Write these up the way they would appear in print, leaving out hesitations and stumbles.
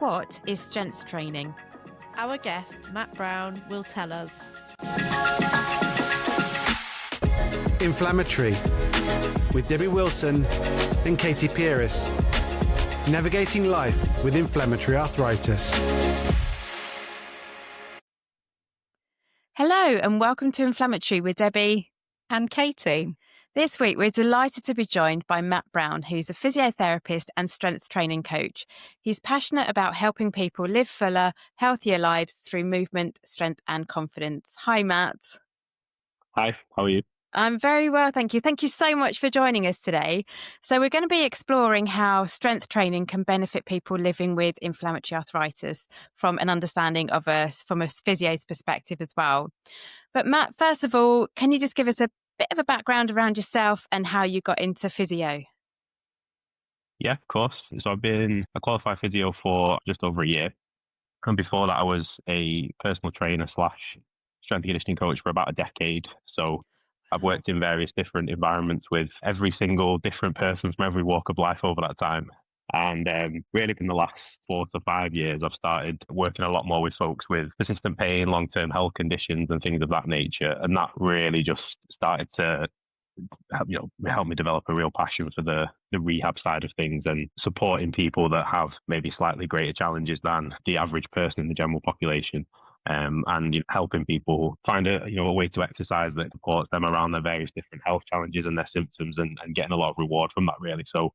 What is strength training? Our guest, Matt Brown, will tell us. Inflammatory with Debbie Wilson and Katy. Navigating life with inflammatory arthritis. Hello and welcome to Inflammatory with Debbie And Katy. This week we're delighted to be joined by Matt Brown, who's a physiotherapist and strength training coach. He's passionate about helping people live fuller, healthier lives through movement, strength and confidence. Hi Matt. Hi, how are you? I'm very well, thank you. Thank you so much for joining us today. So we're going to be exploring how strength training can benefit people living with inflammatory arthritis from an understanding of from a physio's perspective as well. But Matt, first of all, can you just give us a bit of a background around yourself and how you got into physio? Yeah, of course. So I've been a qualified physio for just over a year. And before that, I was a personal trainer / strength and conditioning coach for about a decade. So I've worked in various different environments with every single different person from every walk of life over that time. And really in the last 4 to 5 years, I've started working a lot more with folks with persistent pain, long-term health conditions and things of that nature. And that really just started to help me develop a real passion for the rehab side of things and supporting people that have maybe slightly greater challenges than the average person in the general population. And helping people find a way to exercise that supports them around their various different health challenges and their symptoms, and getting a lot of reward from that, really. So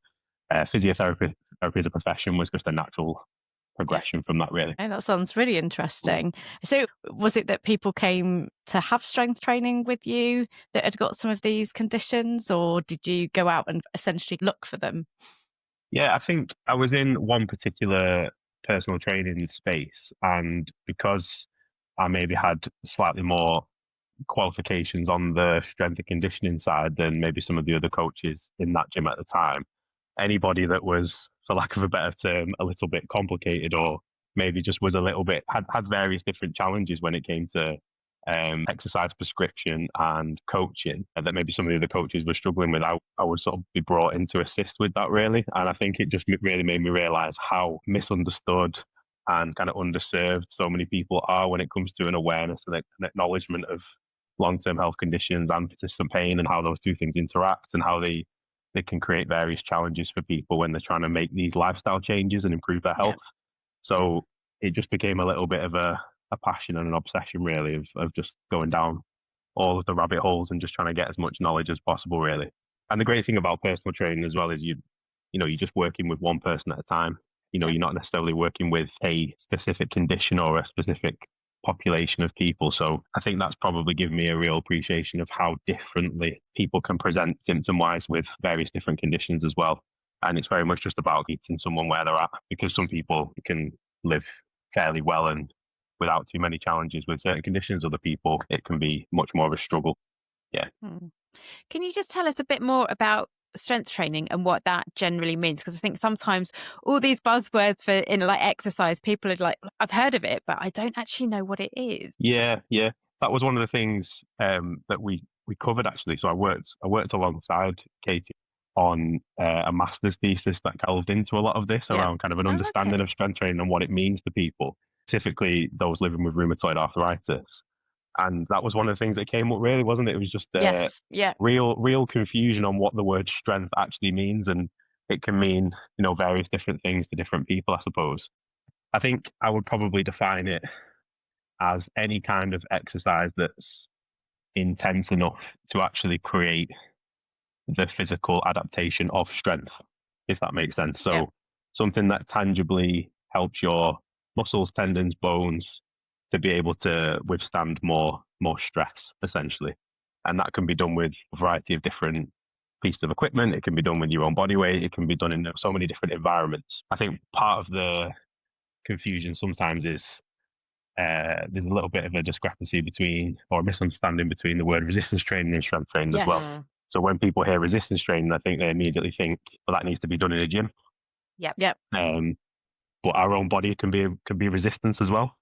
physiotherapy as a profession was just a natural progression from that, really. And that sounds really interesting. So was it that people came to have strength training with you that had got some of these conditions, or did you go out and essentially look for them? Yeah, I think I was in one particular personal training space, and because I maybe had slightly more qualifications on the strength and conditioning side than maybe some of the other coaches in that gym at the time, anybody that was, for lack of a better term, a little bit complicated, or maybe just was a little bit, had various different challenges when it came to exercise prescription and coaching, and that maybe some of the other coaches were struggling with, I would sort of be brought in to assist with that, really. And I think it just really made me realise how misunderstood and kind of underserved so many people are when it comes to an awareness and an acknowledgement of long-term health conditions and persistent pain, and how those two things interact, and how they can create various challenges for people when they're trying to make these lifestyle changes and improve their health. Yeah. So it just became a little bit of a passion and an obsession, really, of just going down all of the rabbit holes and just trying to get as much knowledge as possible, really. And the great thing about personal training as well is you're just working with one person at a time. You're not necessarily working with a specific condition or a specific population of people. So I think that's probably given me a real appreciation of how differently people can present symptom-wise with various different conditions as well. And it's very much just about meeting someone where they're at, because some people can live fairly well and without too many challenges with certain conditions. Other people, it can be much more of a struggle. Yeah. Can you just tell us a bit more about strength training and what that generally means? Because I think sometimes all these buzzwords for in like exercise, people are like, I've heard of it, but I don't actually know what it is. Yeah. That was one of the things that we covered, actually. So I worked alongside Katy on a master's thesis that delved into a lot of this around kind of an understanding of strength training and what it means to people, specifically those living with rheumatoid arthritis. And that was one of the things that came up, really, wasn't it? It was just real confusion on what the word strength actually means. And it can mean, various different things to different people, I suppose. I think I would probably define it as any kind of exercise that's intense enough to actually create the physical adaptation of strength, if that makes sense. So something that tangibly helps your muscles, tendons, bones to be able to withstand more stress, essentially. And that can be done with a variety of different pieces of equipment. It can be done with your own body weight. It can be done in so many different environments. I think part of the confusion sometimes is there's a little bit of a discrepancy between, or a misunderstanding between, the word resistance training and strength training as well. So when people hear resistance training, I think they immediately think, well, that needs to be done in a gym. Yep. But our own body can be resistance as well,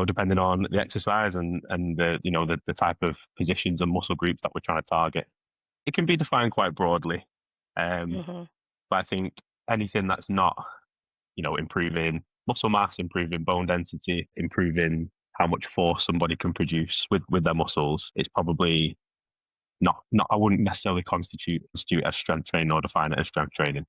depending on the exercise and the type of positions and muscle groups that we're trying to target. It can be defined quite broadly. But I think anything that's not, improving muscle mass, improving bone density, improving how much force somebody can produce with their muscles, it's probably not I wouldn't necessarily constitute as strength training or define it as strength training.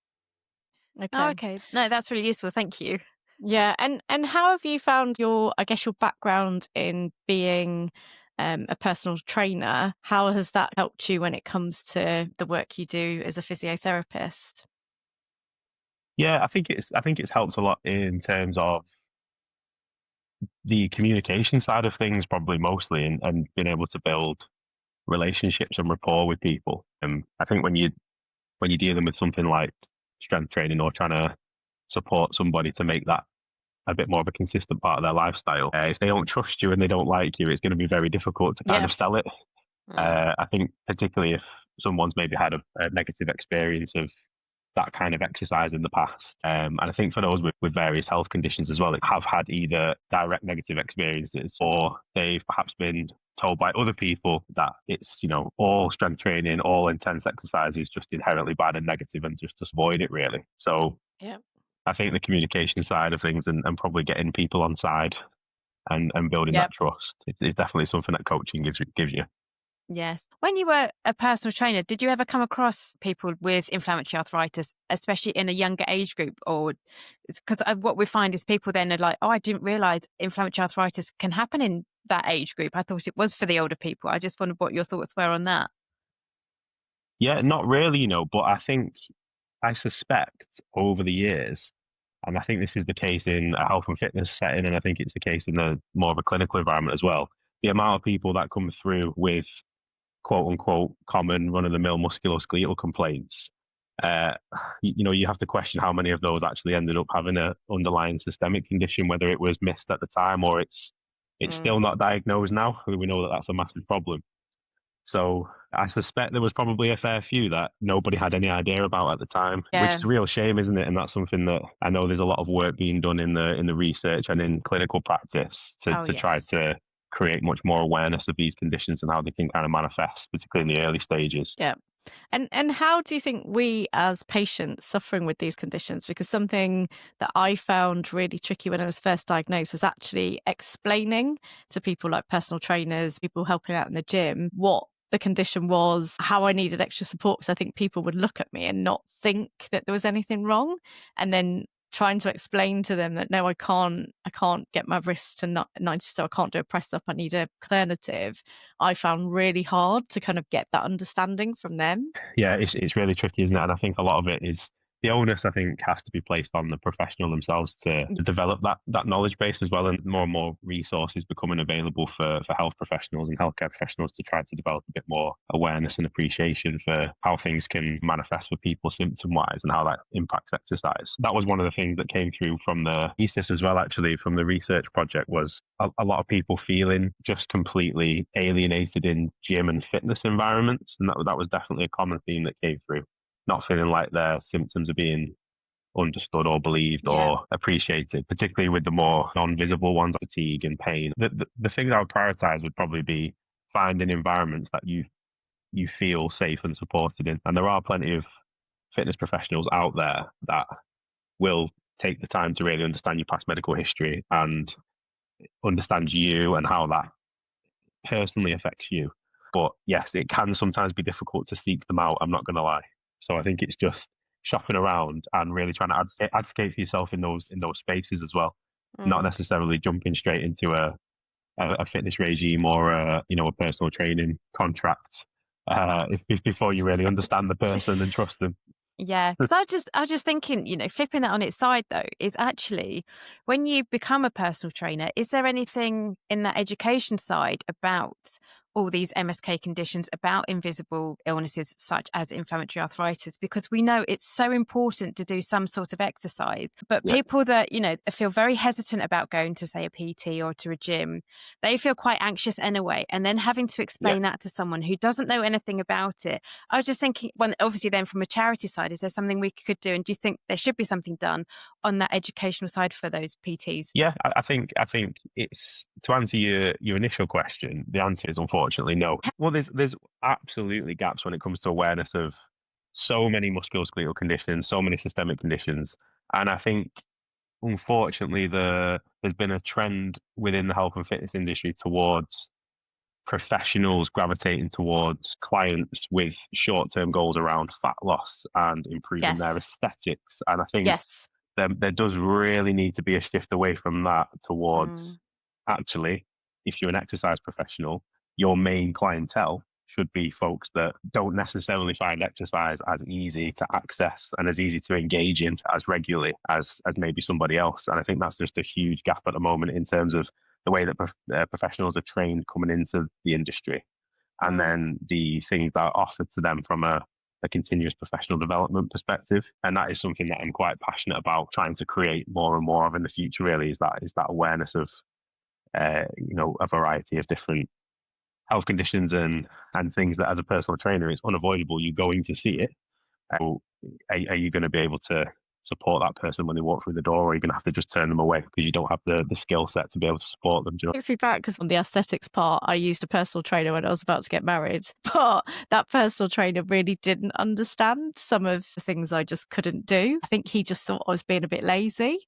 Oh, Okay. okay. No, that's really useful. Thank you. Yeah, and how have you found your, I guess, your background in being a personal trainer? How has that helped you when it comes to the work you do as a physiotherapist? Yeah, I think it's helped a lot in terms of the communication side of things, probably mostly, and being able to build relationships and rapport with people. And I think when you're dealing with something like strength training or trying to support somebody to make that a bit more of a consistent part of their lifestyle, if they don't trust you and they don't like you, it's going to be very difficult to kind Yeah. of sell it. Mm. I think particularly if someone's maybe had a negative experience of that kind of exercise in the past. And I think for those with various health conditions as well, that have had either direct negative experiences or they've perhaps been told by other people that it's, all strength training, all intense exercise is just inherently bad and negative and just to avoid it really. So Yeah. I think the communication side of things and probably getting people on side and building Yeah. that trust is definitely something that coaching gives you. Yes. When you were a personal trainer, did you ever come across people with inflammatory arthritis, especially in a younger age group? Or because what we find is people then are like, oh, I didn't realize inflammatory arthritis can happen in that age group. I thought it was for the older people. I just wondered what your thoughts were on that. Yeah, not really, but I suspect over the years, and I think this is the case in a health and fitness setting, and I think it's the case in the more of a clinical environment as well. The amount of people that come through with quote unquote common run of the mill musculoskeletal complaints, uh, you have to question how many of those actually ended up having a underlying systemic condition, whether it was missed at the time or it's Mm. still not diagnosed now. We know that that's a massive problem. So I suspect there was probably a fair few that nobody had any idea about at the time, which Yeah. is a real shame, isn't it? And that's something that I know there's a lot of work being done in the research and in clinical practice Oh, to try yes. to create much more awareness of these conditions and how they can kind of manifest, particularly in the early stages. Yeah. And how do you think we as patients suffering with these conditions, because something that I found really tricky when I was first diagnosed was actually explaining to people like personal trainers, people helping out in the gym, what the condition was, how I needed extra support, because I think people would look at me and not think that there was anything wrong. And then trying to explain to them that no, I can't get my wrist to 90, so I can't do a press up, I need a alternative, I found really hard to kind of get that understanding from them. Yeah, it's really tricky, isn't it? And I think a lot of it is the onus, I think, has to be placed on the professional themselves to develop that knowledge base as well, and more resources becoming available for health professionals and healthcare professionals to try to develop a bit more awareness and appreciation for how things can manifest for people symptom-wise and how that impacts exercise. That was one of the things that came through from the thesis as well, actually, from the research project, was a lot of people feeling just completely alienated in gym and fitness environments, and that was definitely a common theme that came through. Not feeling like their symptoms are being understood or believed Yeah. or appreciated, particularly with the more non-visible ones, fatigue and pain. The things I would prioritize would probably be finding environments that you feel safe and supported in. And there are plenty of fitness professionals out there that will take the time to really understand your past medical history and understand you and how that personally affects you. But yes, it can sometimes be difficult to seek them out, I'm not going to lie. So I think it's just shopping around and really trying to advocate for yourself in those spaces as well. Not Mm. necessarily jumping straight into a fitness regime or a personal training contract if before you really understand the person and trust them. Yeah, because I was just thinking, flipping that on its side though, is actually when you become a personal trainer, is there anything in that education side about all these MSK conditions, about invisible illnesses such as inflammatory arthritis? Because we know it's so important to do some sort of exercise, but Yeah. people that, feel very hesitant about going to, say, a PT or to a gym, they feel quite anxious anyway. And then having to explain that to someone who doesn't know anything about it. I was just thinking, well, obviously then from a charity side, is there something we could do? And do you think there should be something done on that educational side for those PTs? Yeah, I think it's, to answer your initial question, the answer is unfortunately no. Well, there's absolutely gaps when it comes to awareness of so many musculoskeletal conditions, so many systemic conditions, and I think unfortunately there's been a trend within the health and fitness industry towards professionals gravitating towards clients with short-term goals around fat loss and improving their Yes. aesthetics. And I think Yes. there does really need to be a shift away from that towards actually, if you're an exercise professional, your main clientele should be folks that don't necessarily find exercise as easy to access and as easy to engage in as regularly as maybe somebody else. And I think that's just a huge gap at the moment in terms of the way that professionals are trained coming into the industry, and then the things that are offered to them from a continuous professional development perspective. And that is something that I'm quite passionate about trying to create more and more of in the future, really, is that awareness of a variety of different health conditions and things that as a personal trainer it's unavoidable you're going to see it. So are you going to be able to support that person when they walk through the door, or are you going to have to just turn them away because you don't have the skill set to be able to support them? Takes me back because on the aesthetics part, I used a personal trainer when I was about to get married, but that personal trainer really didn't understand some of the things I just couldn't do. I think he just thought I was being a bit lazy.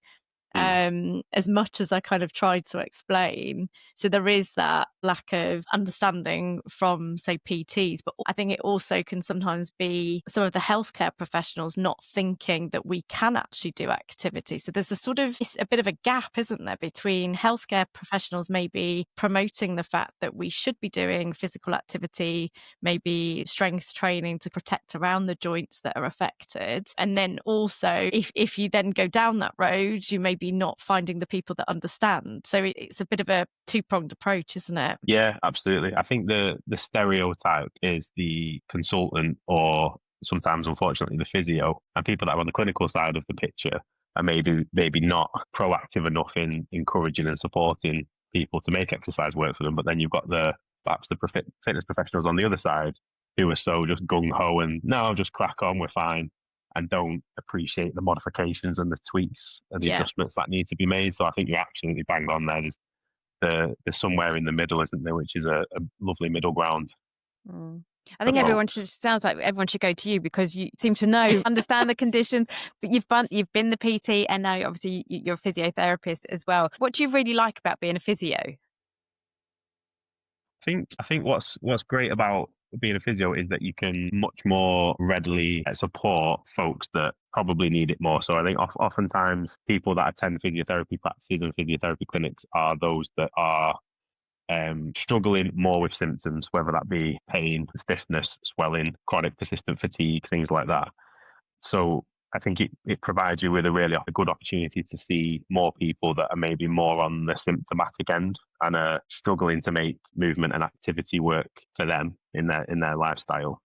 As much as I kind of tried to explain. So there is that lack of understanding from, say, PTs, but I think it also can sometimes be some of the healthcare professionals not thinking that we can actually do activity. So there's it's a bit of a gap, isn't there, between healthcare professionals maybe promoting the fact that we should be doing physical activity, maybe strength training to protect around the joints that are affected. And then also, if you then go down that road, you may be not finding the people that understand. So it's a bit of a two-pronged approach, isn't it? Yeah, absolutely. I think the stereotype is the consultant, or sometimes unfortunately the physio, and people that are on the clinical side of the picture are maybe not proactive enough in encouraging and supporting people to make exercise work for them. But then you've got perhaps the fitness professionals on the other side who are so just gung-ho and no, just crack on, we're fine, and don't appreciate the modifications and the tweaks and the adjustments that need to be made. So I think you're absolutely bang on there. There's somewhere in the middle, isn't there, which is a lovely middle ground. I think sounds like everyone should go to you because you seem to know, understand the conditions, but you've been the PT and now obviously you're a physiotherapist as well. What do you really like about being a physio? I think what's great about being a physio is that you can much more readily support folks that probably need it more. So I think oftentimes people that attend physiotherapy practices and physiotherapy clinics are those that are struggling more with symptoms, whether that be pain, stiffness, swelling, chronic persistent fatigue, things like that. So I think it provides you with a good opportunity to see more people that are maybe more on the symptomatic end and are struggling to make movement and activity work for them in their lifestyle.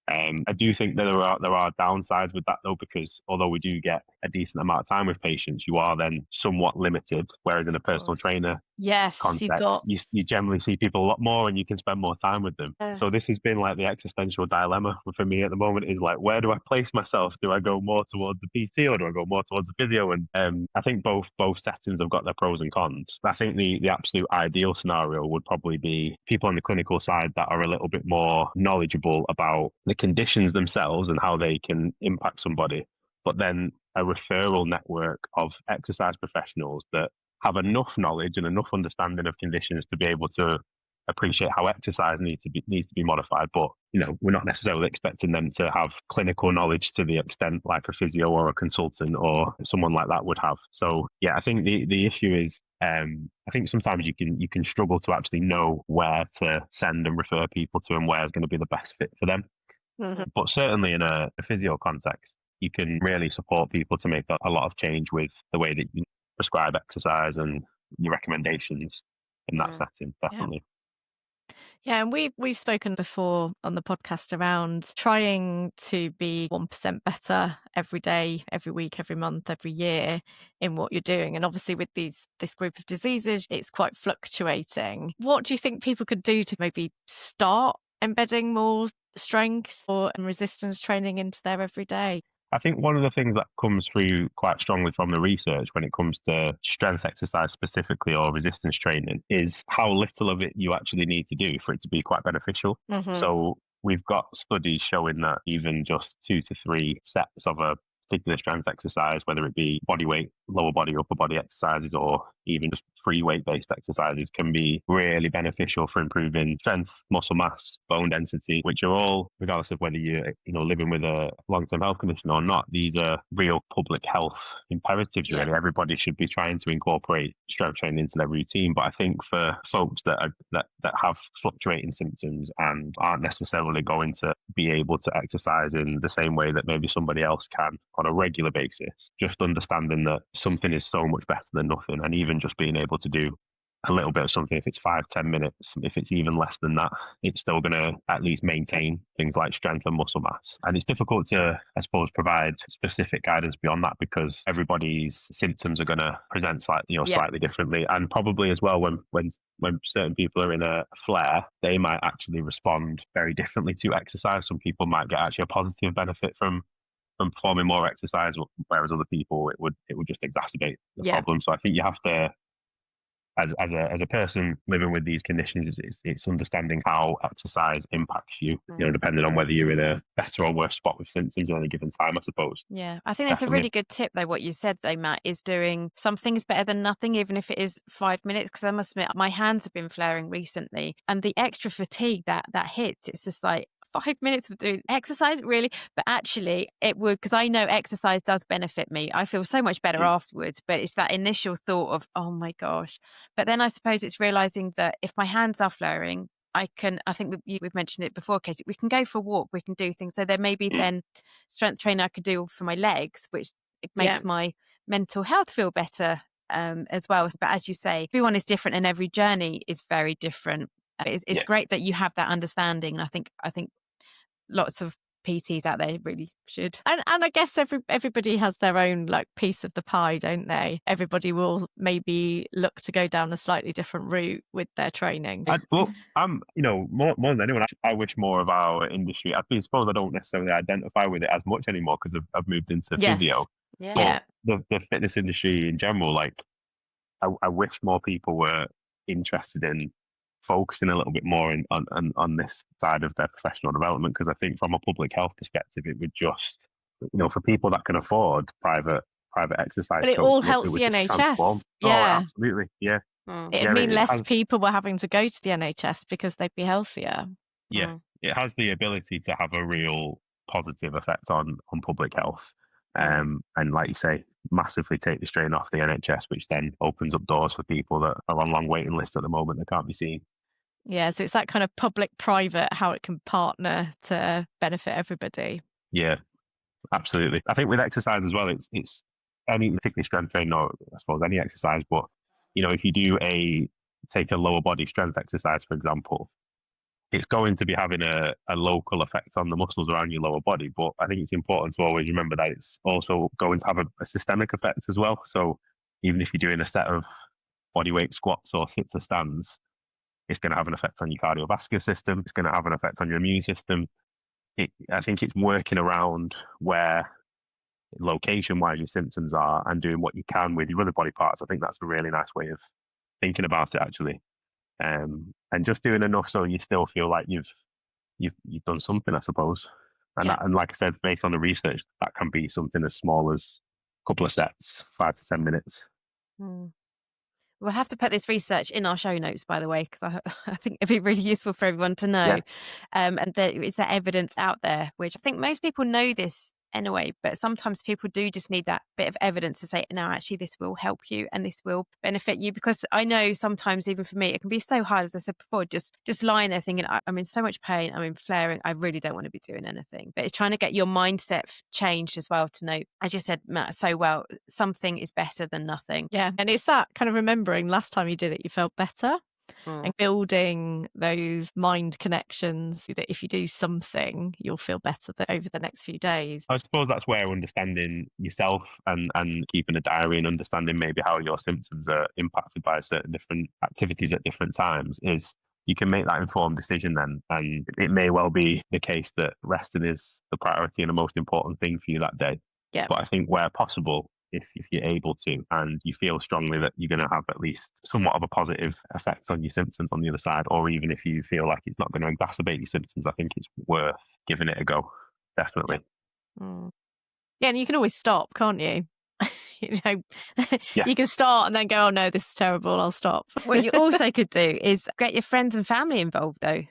I do think that there are downsides with that though, because although we do get a decent amount of time with patients, you are then somewhat limited. Whereas in a personal trainer context, you generally see people a lot more and you can spend more time with them. So this has been like the existential dilemma for me at the moment, is like, where do I place myself? Do I go more towards the PT or do I go more towards the physio? And I think both settings have got their pros and cons. I think the absolute ideal scenario would probably be people on the clinical side that are a little bit more knowledgeable about the conditions themselves and how they can impact somebody, but then a referral network of exercise professionals that have enough knowledge and enough understanding of conditions to be able to appreciate how exercise needs to be modified. But we're not necessarily expecting them to have clinical knowledge to the extent like a physio or a consultant or someone like that would have. So yeah, I think the issue is I think sometimes you can struggle to actually know where to send and refer people to and where is going to be the best fit for them. But certainly in a physio context, you can really support people to make a lot of change with the way that you prescribe exercise and your recommendations in that setting, definitely. Yeah, and we've spoken before on the podcast around trying to be 1% better every day, every week, every month, every year in what you're doing. And obviously with this group of diseases, it's quite fluctuating. What do you think people could do to maybe start embedding more strength and resistance training into their everyday? I think one of the things that comes through quite strongly from the research when it comes to strength exercise specifically or resistance training is how little of it you actually need to do for it to be quite beneficial. So we've got studies showing that even just 2 to 3 sets of a particular strength exercise, whether it be body weight lower body, upper body exercises, or even just free weight based exercises can be really beneficial for improving strength, muscle mass, bone density, which are all, regardless of whether you're living with a long-term health condition or not, these are real public health imperatives. Yeah. Really, everybody should be trying to incorporate strength training into their routine. But I think for folks that have fluctuating symptoms and aren't necessarily going to be able to exercise in the same way that maybe somebody else can on a regular basis, just understanding that something is so much better than nothing, and even just being able to do a little bit of something, if it's 5-10 minutes, if it's even less than that, it's still going to at least maintain things like strength and muscle mass. And it's difficult to, I suppose, provide specific guidance beyond that, because everybody's symptoms are going to present slightly differently. And probably as well, when certain people are in a flare, they might actually respond very differently to exercise. Some people might get actually a positive benefit from performing more exercise, whereas other people it would just exacerbate the problem. So I think you have to, as a person living with these conditions, it's understanding how exercise impacts you, depending on whether you're in a better or worse spot with symptoms at any given time, I suppose. Yeah, I think that's a really good tip, though, what you said, though, Matt, is doing something is better than nothing, even if it is 5 minutes, because I must admit, my hands have been flaring recently, and the extra fatigue that hits, it's just like, 5 minutes of doing exercise, really? But actually it would, because I know exercise does benefit me. I feel so much better afterwards, but it's that initial thought of, oh my gosh. But then I suppose it's realizing that if my hands are flaring, I think we've mentioned it before, Katy, we can go for a walk, we can do things. So there may be then strength training I could do for my legs, which it makes my mental health feel better as well. But as you say, everyone is different and every journey is very different. It's great that you have that understanding. And I think lots of PTs out there really should. And I guess everybody has their own like piece of the pie, don't they? Everybody will maybe look to go down a slightly different route with their training. I'm more than anyone, I wish more of our industry. I suppose I don't necessarily identify with it as much anymore because I've moved into physio. Yeah. But the fitness industry in general, like I wish more people were interested in focusing a little bit more on this side of their professional development, because I think from a public health perspective, it would just, for people that can afford private exercise, but it all helps the NHS. Oh, absolutely, yeah. It'd mean less people were having to go to the NHS because they'd be healthier. Yeah, it has the ability to have a real positive effect on public health. And like you say, massively take the strain off the NHS, which then opens up doors for people that are on long waiting lists at the moment that can't be seen. Yeah, so it's that kind of public-private, how it can partner to benefit everybody. Yeah, absolutely. I think with exercise as well, it's any particularly strength training, or I suppose any exercise, but if you do take a lower body strength exercise, for example, it's going to be having a local effect on the muscles around your lower body. But I think it's important to always remember that it's also going to have a systemic effect as well. So even if you're doing a set of bodyweight squats or sit to stands, it's going to have an effect on your cardiovascular system. It's going to have an effect on your immune system. I think it's working around where location-wise your symptoms are and doing what you can with your other body parts. I think that's a really nice way of thinking about it, actually. And just doing enough so you still feel like you've done something, I suppose. And like I said, based on the research, that can be something as small as a couple of sets, 5 to 10 minutes. We'll have to put this research in our show notes, by the way, because I think it'd be really useful for everyone to know. And there is that evidence out there, which I think most people know this anyway, but sometimes people do just need that bit of evidence to say, no, actually, this will help you and this will benefit you. Because I know sometimes, even for me, it can be so hard, as I said before, just lying there thinking, I'm in so much pain, I'm in flaring, I really don't want to be doing anything. But it's trying to get your mindset changed as well to know, as you said, Matt, so well, something is better than nothing. Yeah, and it's that kind of remembering last time you did it, you felt better. And building those mind connections that if you do something, you'll feel better over the next few days. I suppose that's where understanding yourself and keeping a diary and understanding maybe how your symptoms are impacted by certain different activities at different times is you can make that informed decision then. And it may well be the case that resting is the priority and the most important thing for you that day. Yeah. But I think where possible, if you're able to, and you feel strongly that you're going to have at least somewhat of a positive effect on your symptoms on the other side, or even if you feel like it's not going to exacerbate your symptoms, I think it's worth giving it a go. Definitely. Yeah, and you can always stop, can't you? Yeah. You can start and then go, oh no, this is terrible, I'll stop. What you also could do is get your friends and family involved, though.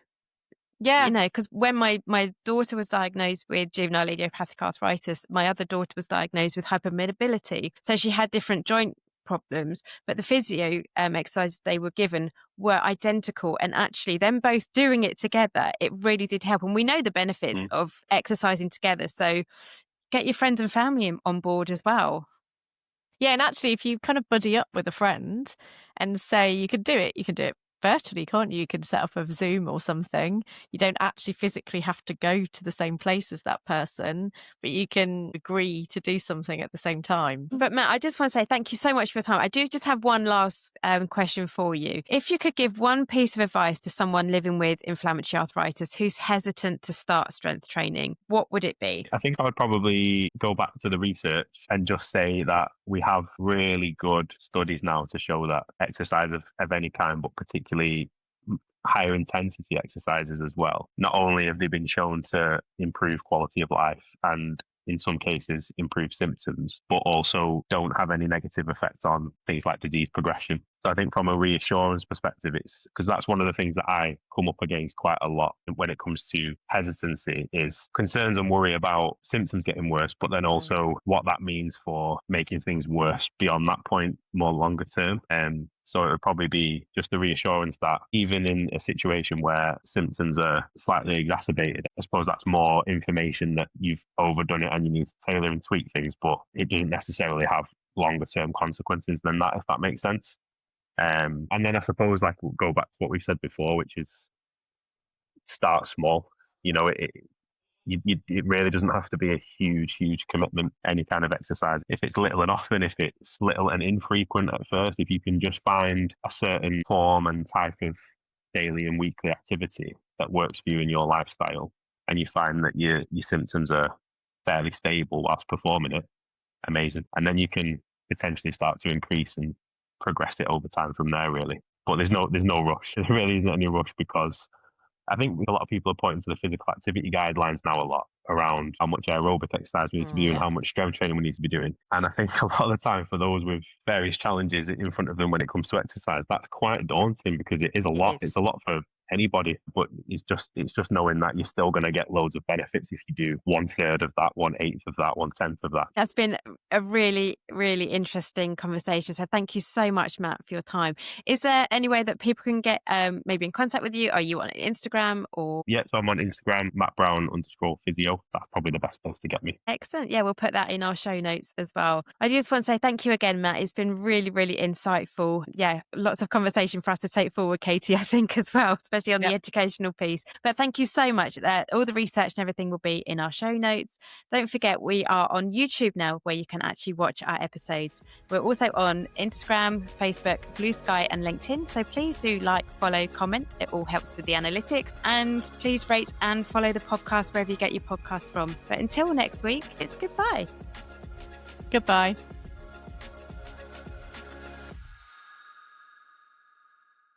Yeah. Because when my daughter was diagnosed with juvenile idiopathic arthritis, my other daughter was diagnosed with hypermobility. So she had different joint problems, but the physio exercises they were given were identical. And actually, them both doing it together, it really did help. And we know the benefits of exercising together. So get your friends and family on board as well. Yeah, and actually, if you kind of buddy up with a friend and say you can do it virtually, can't you? You can set up a Zoom or something. You don't actually physically have to go to the same place as that person, but you can agree to do something at the same time. But Matt, I just want to say thank you so much for your time. I do just have one last question for you. If you could give one piece of advice to someone living with inflammatory arthritis who's hesitant to start strength training, what would it be? I think I would probably go back to the research and just say that we have really good studies now to show that exercise of any kind, but particularly higher intensity exercises as well, not only have they been shown to improve quality of life and in some cases improve symptoms, but also don't have any negative effect on things like disease progression. So I think from a reassurance perspective, it's because that's one of the things that I come up against quite a lot when it comes to hesitancy is concerns and worry about symptoms getting worse, but then also what that means for making things worse beyond that point, more longer term. So it would probably be just the reassurance that even in a situation where symptoms are slightly exacerbated, I suppose that's more information that you've overdone it and you need to tailor and tweak things, but it doesn't necessarily have longer term consequences than that, if that makes sense. And then I suppose like we'll go back to what we've said before, which is start small. It really doesn't have to be a huge commitment, any kind of exercise. If it's little and often, if it's little and infrequent at first, if you can just find a certain form and type of daily and weekly activity that works for you in your lifestyle, and you find that your symptoms are fairly stable whilst performing it, amazing. And then you can potentially start to increase and progress it over time from there, really. But there's no rush. There really isn't any rush because I think a lot of people are pointing to the physical activity guidelines now a lot around how much aerobic exercise we need to be doing, how much strength training we need to be doing. And I think a lot of the time for those with various challenges in front of them when it comes to exercise, that's quite daunting because it is a lot. It's a lot for anybody, but it's just knowing that you're still going to get loads of benefits if you do 1/3 of that, 1/8 of that, 1/10 of that. That's been a really, really interesting conversation. So thank you so much, Matt, for your time. Is there any way that people can get maybe in contact with you? Are you on Instagram or? Yeah, so I'm on Instagram, MattBrown_physio. That's probably the best place to get me. Excellent. Yeah, we'll put that in our show notes as well. I just want to say thank you again, Matt. It's been really, really insightful. Yeah, lots of conversation for us to take forward, Katy, I think as well, especially on the educational piece. But thank you so much. All the research and everything will be in our show notes. Don't forget, we are on YouTube now where you can actually watch our episodes. We're also on Instagram, Facebook, Blue Sky and LinkedIn. So please do like, follow, comment. It all helps with the analytics. And please rate and follow the podcast wherever you get your podcast from. But until next week, it's goodbye. Goodbye.